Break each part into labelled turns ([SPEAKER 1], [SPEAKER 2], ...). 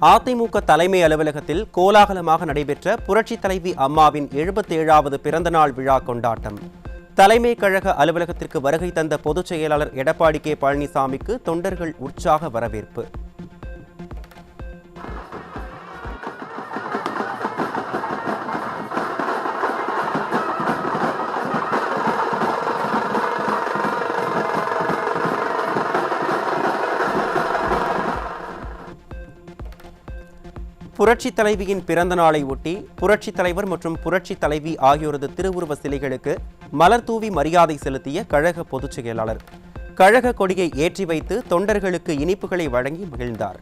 [SPEAKER 1] அதிமுக தலைமை அலுவலகத்தில் கோலாகலமாக நடைபெற்ற புரட்சித் தலைவி அம்மாவின் 77வது பிறந்தநாள் விழா கொண்டாட்டம். தலைமை கழக அலுவலகத்திற்கு வருகை தந்த பொதுச் செயலாளர் எடப்பாடி கே பழனிசாமிக்கு தொண்டர்கள் உற்சாக வரவேற்பு. புரட்சித் தலைவியின் பிறந்த நாளை ஒட்டி புரட்சித் தலைவர் மற்றும் புரட்சித் தலைவி ஆகியோரது திருவுருவ சிலைகளுக்கு மலர் தூவி மரியாதை செலுத்திய கழக பொதுச் செயலாளர் கழக கொடியை ஏற்றி வைத்து தொண்டர்களுக்கு இனிப்புகளை வழங்கி மகிழ்ந்தார்.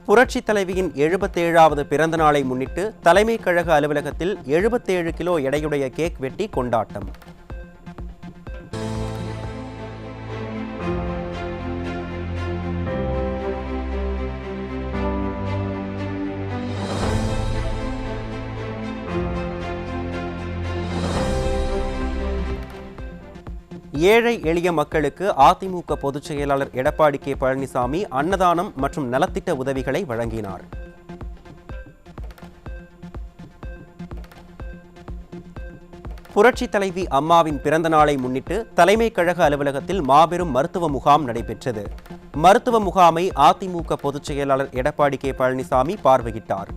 [SPEAKER 1] புரட்சித் தலைவியின் 77வது பிறந்த நாளை முன்னிட்டு தலைமை கழக அலுவலகத்தில் 77 கிலோ எடையுடைய கேக் வெட்டி கொண்டாட்டம். ஏழை எளிய மக்களுக்கு அதிமுக பொதுச் செயலாளர் எடப்பாடி கே பழனிசாமி அன்னதானம் மற்றும் நலத்திட்ட உதவிகளை வழங்கினார். புரட்சித் தலைவி அம்மாவின் பிறந்த நாளை முன்னிட்டு தலைமை கழக அலுவலகத்தில் மாபெரும் மருத்துவ முகாம் நடைபெற்றது. மருத்துவ முகாமை அதிமுக பொதுச் செயலாளர் எடப்பாடி கே பழனிசாமி பார்வையிட்டார்.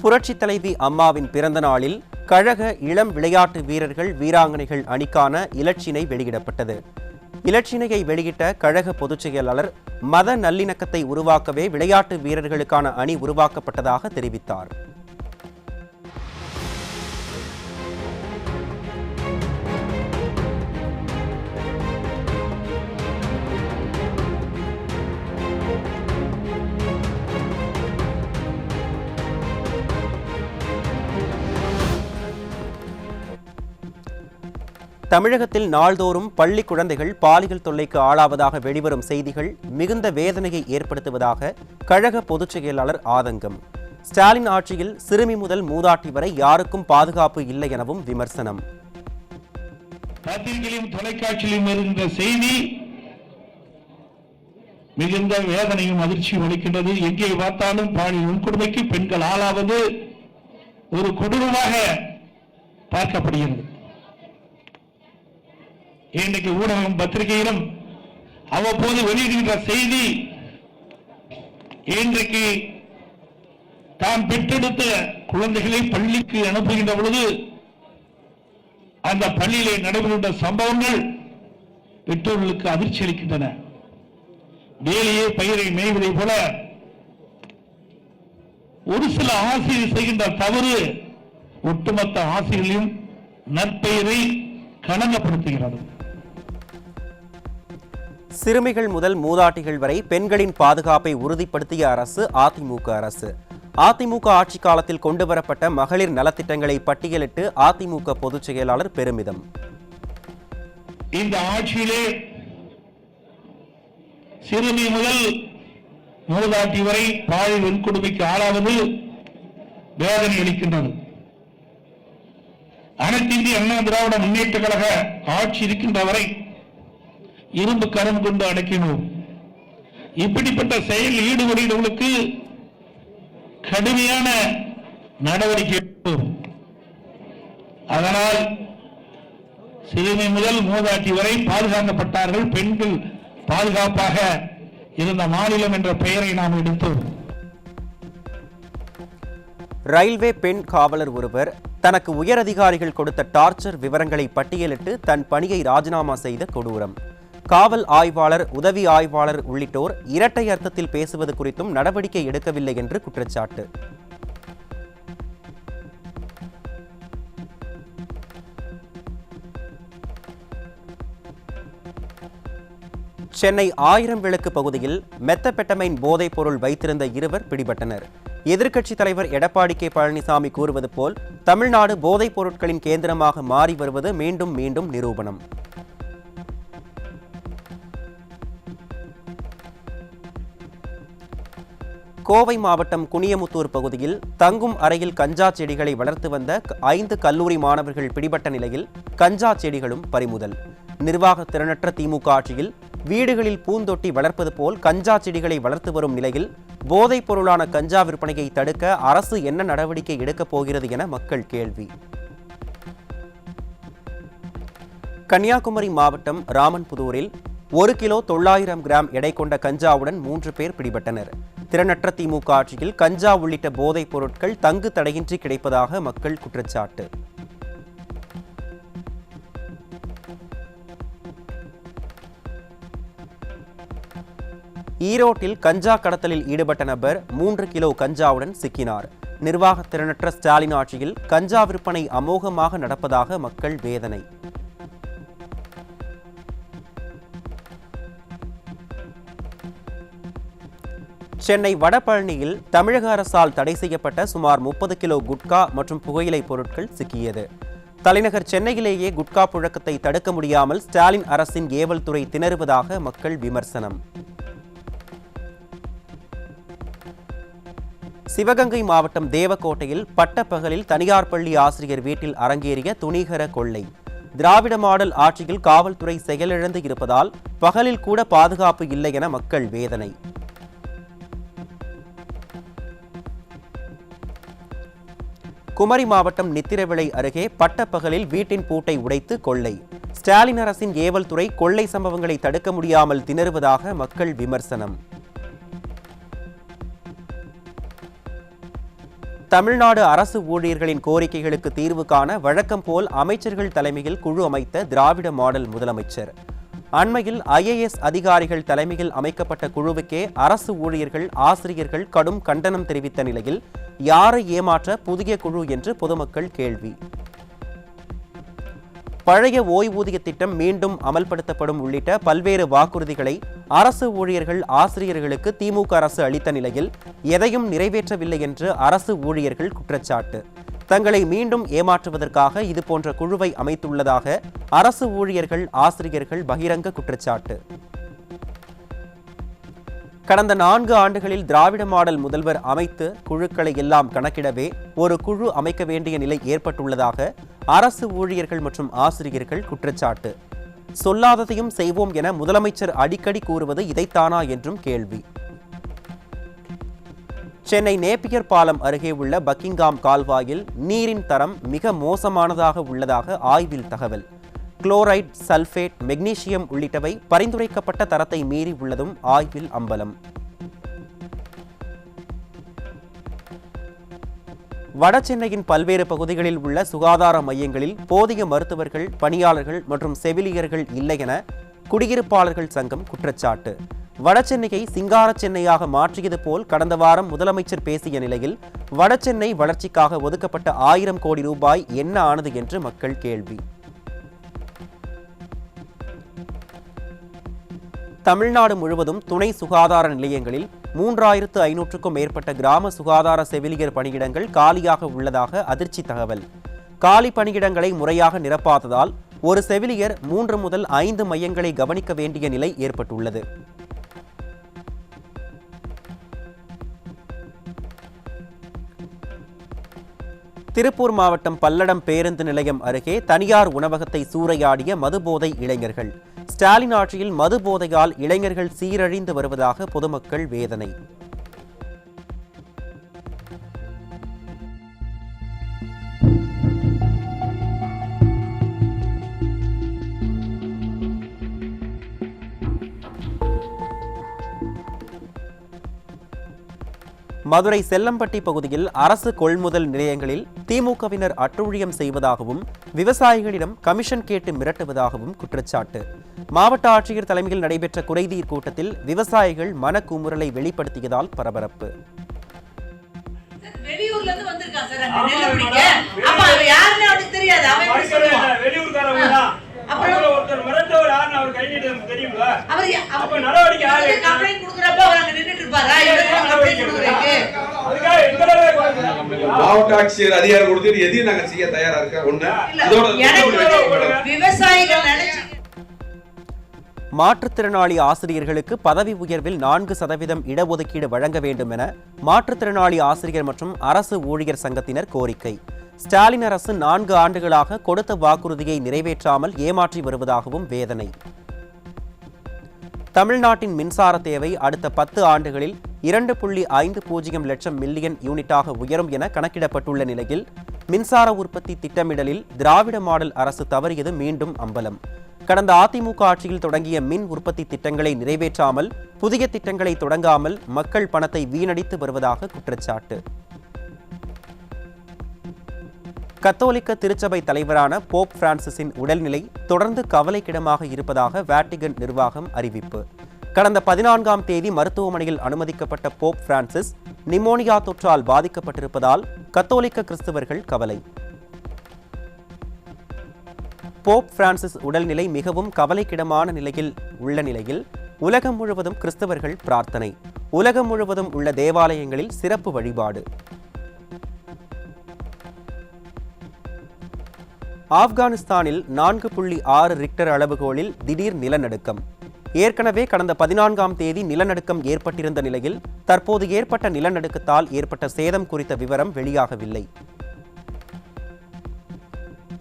[SPEAKER 1] புரட்சித் தலைவி அம்மாவின் பிறந்த நாளில் கழக இளம் விளையாட்டு வீரர்கள் வீராங்கனைகள் அணிக்கான இலச்சினை வெளியிடப்பட்டது. இலச்சினையை வெளியிட்ட கழக பொதுச் செயலாளர் மத நல்லிணக்கத்தை உருவாக்கவே விளையாட்டு வீரர்களுக்கான அணி உருவாக்கப்பட்டதாக தெரிவித்தார். தமிழகத்தில் நாள்தோறும் பள்ளி குழந்தைகள் பாலியல் தொல்லைக்கு ஆளாவதாக வெளிவரும் செய்திகள் மிகுந்த வேதனையை ஏற்படுத்துவதாக கழக பொதுச் செயலாளர் ஆதங்கம். ஸ்டாலின் ஆட்சியில் சிறுமி முதல் மூதாட்டி வரை யாருக்கும் பாதுகாப்பு இல்லை எனவும் விமர்சனம்.
[SPEAKER 2] பத்திரிகையிலும் தொலைக்காட்சியிலும் இருந்த செய்தி மிகுந்த வேதனையும் அதிர்ச்சியும் அளிக்கின்றது. எங்கே பார்த்தாலும் பாலியல் வன்கொடுமைக்கு பெண்கள் ஆளாவது ஒரு கொடூரமாக பார்க்கப்படுகிறது. இன்றைக்கு ஊடகம் பத்திரிகையிலும் அவ்வப்போது வெளியிடுகின்ற செய்தி இன்றைக்கு தாம் பெற்றெடுத்த குழந்தைகளை பள்ளிக்கு அனுப்புகின்ற பொழுது அந்த பள்ளியிலே நடைபெறுகின்ற சம்பவங்கள் பெற்றோர்களுக்கு அதிர்ச்சி அளிக்கின்றன. வேலையே பயிரை மேய்வதை போல ஒரு சில ஆசிரியர் செய்கின்ற தவறு ஒட்டுமொத்த ஆசிரியர்களையும் நற்பெயரை களங்கப்படுத்துகிறது.
[SPEAKER 1] சிறுமிகள் முதல் மூதாட்டிகள் வரை பெண்களின் பாதுகாப்பை உறுதிப்படுத்திய அரசு அதிமுக அரசு. அதிமுக ஆட்சி காலத்தில் கொண்டுவரப்பட்ட மகளிர் நலத்திட்டங்களை பட்டியலிட்டு அதிமுக பொதுச் செயலாளர் பெருமிதம்.
[SPEAKER 2] இந்த ஆட்சியிலே சிறுமி முதல் மூதாட்டி வரை பாலியல் வன்கொடுமைக்கு ஆளாவது வேதனை அளிக்கின்றது. அனைத்து இந்திய அண்ணா திராவிட முன்னேற்ற கழக ஆட்சி இருக்கின்ற வரை இரும்பு கரம் கொண்டு அடக்கினோம். இப்படிப்பட்ட செயலில் ஈடுபடுகிறவர்களுக்கு கடுமையான நடவடிக்கை எடுத்தோம். அதனால் சிறுமி முதல் மூதாட்டி வரை பாதுகாக்கப்பட்டார்கள். பெண்கள் பாதுகாப்பாக இருந்த மாநிலம் என்ற பெயரை நாம் எடுத்தோம்.
[SPEAKER 1] ரயில்வே பெண் காவலர் ஒருவர் தனக்கு உயர் அதிகாரிகள் கொடுத்த டார்ச்சர் விவரங்களை பட்டியலிட்டு தன் பணியை ராஜினாமா செய்த கொடூரம். காவல் ஆய்வாளர், உதவி ஆய்வாளர் உள்ளிட்டோர் இரட்டை அர்த்தத்தில் பேசுவது குறித்தும் நடவடிக்கை எடுக்கவில்லை என்று குற்றச்சாட்டு. சென்னை 1000 விளக்கு பகுதியில் மெத்தபெட்டமைன் போதைப் பொருள் வைத்திருந்த இருவர் பிடிபட்டனர். எதிர்க்கட்சித் தலைவர் எடப்பாடி கே பழனிசாமி கூறுவது போல் தமிழ்நாடு போதைப் பொருட்களின் கேந்திரமாக மாறி வருவது மீண்டும் மீண்டும் நிரூபணம். கோவை மாவட்டம் குனியமுத்தூர் பகுதியில் தங்கும் அறையில் கஞ்சா செடிகளை வளர்த்து வந்த 5 கல்லூரி மாணவர்கள் பிடிபட்ட நிலையில் கஞ்சா செடிகளும் பறிமுதல். நிர்வாக திறனற்ற திமுக ஆட்சியில் வீடுகளில் பூந்தொட்டி வளர்ப்பது போல் கஞ்சா செடிகளை வளர்த்து வரும் நிலையில் போதைப் பொருளான கஞ்சா விற்பனையை தடுக்க அரசு என்ன நடவடிக்கை எடுக்கப் போகிறது என மக்கள் கேள்வி. கன்னியாகுமரி மாவட்டம் ராமன்புதூரில் 1 கிலோ 900 கிராம் எடை கொண்ட கஞ்சாவுடன் 3 பேர் பிடிபட்டனர். திறனற்ற திமுக ஆட்சியில் கஞ்சா உள்ளிட்ட போதைப் பொருட்கள் தங்கு தடையின்றி கிடைப்பதாக மக்கள் குற்றச்சாட்டு. ஈரோட்டில் கஞ்சா கடத்தலில் ஈடுபட்ட நபர் 3 கிலோ கஞ்சாவுடன் சிக்கினார். நிர்வாக திறனற்ற ஸ்டாலின் ஆட்சியில் கஞ்சா விற்பனை அமோகமாக நடப்பதாக மக்கள் வேதனை. சென்னை வடபழனியில் தமிழக அரசால் தடை செய்யப்பட்ட சுமார் 30 கிலோ குட்கா மற்றும் புகையிலை பொருட்கள் சிக்கியது. தலைநகர் சென்னையிலேயே குட்கா புழக்கத்தை தடுக்க முடியாமல் ஸ்டாலின் அரசின் ஏவல் துறை திணறுவதாக மக்கள் விமர்சனம். சிவகங்கை மாவட்டம் தேவக்கோட்டையில் பட்டப்பகலில் தனியார் பள்ளி ஆசிரியர் வீட்டில் அரங்கேறிய துணிகர கொள்ளை. திராவிட மாடல் ஆட்சியில் காவல்துறை செயலிழந்து இருப்பதால் பகலில் கூட பாதுகாப்பு இல்லை என மக்கள் வேதனை. குமரி மாவட்டம் நித்திரவிளை அருகே பட்டப்பகலில் வீட்டின் பூட்டை உடைத்து கொள்ளை. ஸ்டாலின் அரசின் ஏவல் துறை கொள்ளை சம்பவங்களை தடுக்க முடியாமல் திணறுவதாக மக்கள் விமர்சனம். தமிழ்நாடு அரசு ஊழியர்களின் கோரிக்கைகளுக்கு தீர்வு காண வழக்கம் போல் அமைச்சர்கள் தலைமையில் குழு அமைத்த திராவிட மாடல் முதலமைச்சர். அண்மையில் IAS அதிகாரிகள் தலைமையில் அமைக்கப்பட்ட குழுவுக்கே அரசு ஊழியர்கள் ஆசிரியர்கள் கடும் கண்டனம் தெரிவித்த நிலையில் யாரை ஏமாற்ற புதிய குழு என்று பொதுமக்கள் கேள்வி. பழைய ஓய்வூதிய திட்டம் மீண்டும் அமல்படுத்தப்படும் உள்ளிட்ட பல்வேறு வாக்குறுதிகளை அரசு ஊழியர்கள் ஆசிரியர்களுக்கு திமுக அரசு அளித்த நிலையில் எதையும் நிறைவேற்றவில்லை என்று அரசு ஊழியர்கள் குற்றச்சாட்டு. தங்களை மீண்டும் ஏமாற்றுவதற்காக இதுபோன்ற குழுவை அமைத்துள்ளதாக அரசு ஊழியர்கள் ஆசிரியர்கள் பகிரங்க குற்றச்சாட்டு. கடந்த 4 ஆண்டுகளில் திராவிட மாடல் முதல்வர் அமைத்து குழுக்களை எல்லாம் கணக்கிடவே ஒரு குழு அமைக்க வேண்டிய நிலை ஏற்பட்டுள்ளதாக அரசு ஊழியர்கள் மற்றும் ஆசிரியர்கள் குற்றச்சாட்டு. சொல்லாததையும் செய்வோம் என முதலமைச்சர் அடிக்கடி கூறுவது இதைத்தானா என்றும் கேள்வி. சென்னை நேப்பியர் பாலம் அருகே உள்ள பக்கிங்காம் கால்வாயில் நீரின் தரம் மிக மோசமானதாக உள்ளதாக ஆய்வில் தகவல். குளோரைட், சல்பேட், மெக்னீசியம் உள்ளிட்டவை பரிந்துரைக்கப்பட்ட தரத்தை மீறி உள்ளதும் ஆய்வில் அம்பலம். வடசென்னையின் பல்வேறு பகுதிகளில் உள்ள சுகாதார மையங்களில் போதிய மருத்துவர்கள், பணியாளர்கள் மற்றும் செவிலியர்கள் இல்லை என குடியிருப்பாளர்கள் சங்கம் குற்றச்சாட்டு. வடசென்னையை சிங்கார சென்னையாக மாற்றியது போல் கடந்த வாரம் முதலமைச்சர் பேசிய நிலையில் வடசென்னை வளர்ச்சிக்காக ஒதுக்கப்பட்ட 1000 கோடி ரூபாய் என்ன ஆனது என்று மக்கள் கேள்வி. தமிழ்நாடு முழுவதும் துணை சுகாதார நிலையங்களில் 3500க்கும் மேற்பட்ட கிராம சுகாதார செவிலியர் பணியிடங்கள் காலியாக உள்ளதாக அதிர்ச்சி தகவல். காலி பணியிடங்களை முறையாக நிரப்பாததால் ஒரு செவிலியர் 3 முதல் 5 மையங்களை கவனிக்க வேண்டிய நிலை ஏற்பட்டுள்ளது. திருப்பூர் மாவட்டம் பல்லடம் பேருந்து நிலையம் அருகே தனியார் உணவகத்தை சூறையாடிய மதுபோதை இளைஞர்கள். ஸ்டாலின் ஆட்சியில் மதுபோதையால் இளைஞர்கள் சீரழிந்து வருவதாக பொதுமக்கள் வேதனை. மதுரை செல்லம்பட்டி பகுதியில் அரசு கொள்முதல் நிலையங்களில் திமுகவினர் அட்டூழியம் செய்வதாகவும் விவசாயிகளிடம் கமிஷன் கேட்டு மிரட்டுவதாகவும் குற்றச்சாட்டு. மாவட்ட ஆட்சியர் தலைமையில் நடைபெற்ற குறைதீர் கூட்டத்தில் விவசாயிகள் மனக்குமுறலை வெளிப்படுத்தியதால் பரபரப்பு.
[SPEAKER 3] வெளியூர்ல இருந்து வந்திருக்கான் சார், அங்க நெல்ல பிடிக்க. அப்ப அவன் யாருன்னு அவனுக்கு தெரியாது. அவன் எப்படி சொல்லுவான்? வெளியூர்காரங்க. அப்ப அப்புறம் ஒருத்தர் மிரட்டவர் யாருன்னு அவர் கை நீட்டு தெரியுங்களா? அப்ப நடவடிக்கை யாரு
[SPEAKER 4] கம்ப்ளைண்ட் குடுக்குறப்ப அவர் அங்க நின்னுட்டு இருப்பாரா? கம்ப்ளைண்ட் குடுக்குறதுக்கு
[SPEAKER 3] அதுக்காக எங்களோட
[SPEAKER 5] மாவட்ட ஆட்சியர் அதிகாரம் கொடுத்துட்டு எதையும் நாங்க செய்ய தயாரா இருக்கோம். ஒண்ணு இதோட
[SPEAKER 4] எனக்கு விவசாயிகள் நினைச்சு
[SPEAKER 1] மாற்றுத்திறனாளி ஆசிரியர்களுக்கு பதவி உயர்வில் 4% இடஒதுக்கீடு வழங்க வேண்டும் என மாற்றுத்திறனாளி ஆசிரியர் மற்றும் அரசு ஊழியர் சங்கத்தினர் கோரிக்கை. ஸ்டாலின் அரசு 4 ஆண்டுகளாக கொடுத்த வாக்குறுதியை நிறைவேற்றாமல் ஏமாற்றி வருவதாகவும் வேதனை. தமிழ்நாட்டின் மின்சார தேவை அடுத்த 10 ஆண்டுகளில் 2.50 லட்சம் மில்லியன் யூனிட்டாக உயரும் என கணக்கிடப்பட்டுள்ள நிலையில் மின்சார உற்பத்தி திட்டமிடலில் திராவிட மாடல் அரசு தவறியது மீண்டும் அம்பலம். கடந்த அதிமுக ஆட்சியில் தொடங்கிய மின் உற்பத்தி திட்டங்களை நிறைவேற்றாமல் புதிய திட்டங்களை தொடங்காமல் மக்கள் பணத்தை வீணடித்து வருவதாக குற்றச்சாட்டு. கத்தோலிக்க திருச்சபை தலைவரான போப் பிரான்சிஸின் உடல்நிலை தொடர்ந்து கவலைக்கிடமாக இருப்பதாக வாட்டிகன் நிர்வாகம் அறிவிப்பு. கடந்த 14ஆம் தேதி மருத்துவமனையில் அனுமதிக்கப்பட்ட போப் பிரான்சிஸ் நிமோனியா தொற்றால் பாதிக்கப்பட்டிருப்பதால் கத்தோலிக்க கிறிஸ்தவர்கள் கவலை. போப் பிரான்சிஸ் உடல்நிலை மிகவும் கவலைக்கிடமான நிலையில் உள்ள நிலையில் உலகம் முழுவதும் கிறிஸ்தவர்கள் பிரார்த்தனை. உலகம் முழுவதும் உள்ள தேவாலயங்களில் சிறப்பு வழிபாடு. ஆப்கானிஸ்தானில் 4.6 ரிக்டர் அளவுகோலில் திடீர் நிலநடுக்கம். ஏற்கனவே கடந்த 14ஆம் தேதி நிலநடுக்கம் ஏற்பட்டிருந்த நிலையில் தற்போது ஏற்பட்ட நிலநடுக்கத்தால் ஏற்பட்ட சேதம் குறித்த விவரம் வெளியாகவில்லை.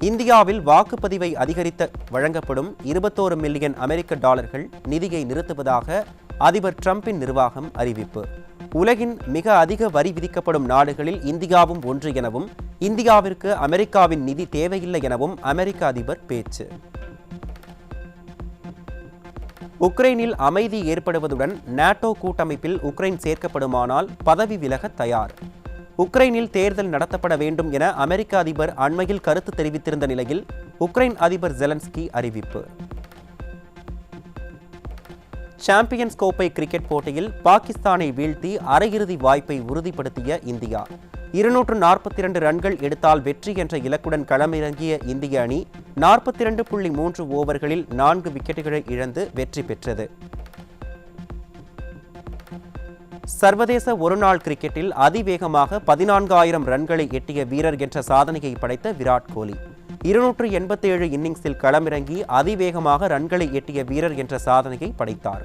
[SPEAKER 1] இந்தியாவில் வாக்குப்பதிவை அதிகரித்த வழங்கப்படும் 21 மில்லியன் அமெரிக்க டாலர்கள் நிதியை நிறுத்துவதாக அதிபர் டிரம்பின் நிர்வாகம் அறிவிப்பு. உலகின் மிக அதிக வரி விதிக்கப்படும் நாடுகளில் இந்தியாவும் ஒன்று எனவும் இந்தியாவிற்கு அமெரிக்காவின் நிதி தேவையில்லை எனவும் அமெரிக்க அதிபர் பேச்சு. உக்ரைனில் அமைதி ஏற்படுவதுடன் நாட்டோ கூட்டமைப்பில் உக்ரைன் சேர்க்கப்படுமானால் பதவி விலக தயார். உக்ரைனில் தேர்தல் நடத்தப்பட வேண்டும் என அமெரிக்க அதிபர் அண்மையில் கருத்து தெரிவித்திருந்த நிலையில் உக்ரைன் அதிபர் ஜெலன்ஸ்கி அறிவிப்பு. சாம்பியன்ஸ் கோப்பை கிரிக்கெட் போட்டியில் பாகிஸ்தானை வீழ்த்தி அரையிறுதி வாய்ப்பை உறுதிப்படுத்திய இந்தியா 242 ரன்கள் எடுத்தால் வெற்றி என்ற இலக்குடன் களமிறங்கிய இந்திய அணி 42.3 ஓவர்களில் 4 விக்கெட்டுகளை இழந்து வெற்றி பெற்றது. சர்வதேச ஒருநாள் கிரிக்கெட்டில் அதிவேகமாக 14,000 ரன்களை எட்டிய வீரர் என்ற சாதனையை படைத்த விராட் கோலி 287 இன்னிங்ஸில் களமிறங்கி அதிவேகமாக ரன்களை எட்டிய வீரர் என்ற சாதனையை படைத்தார்.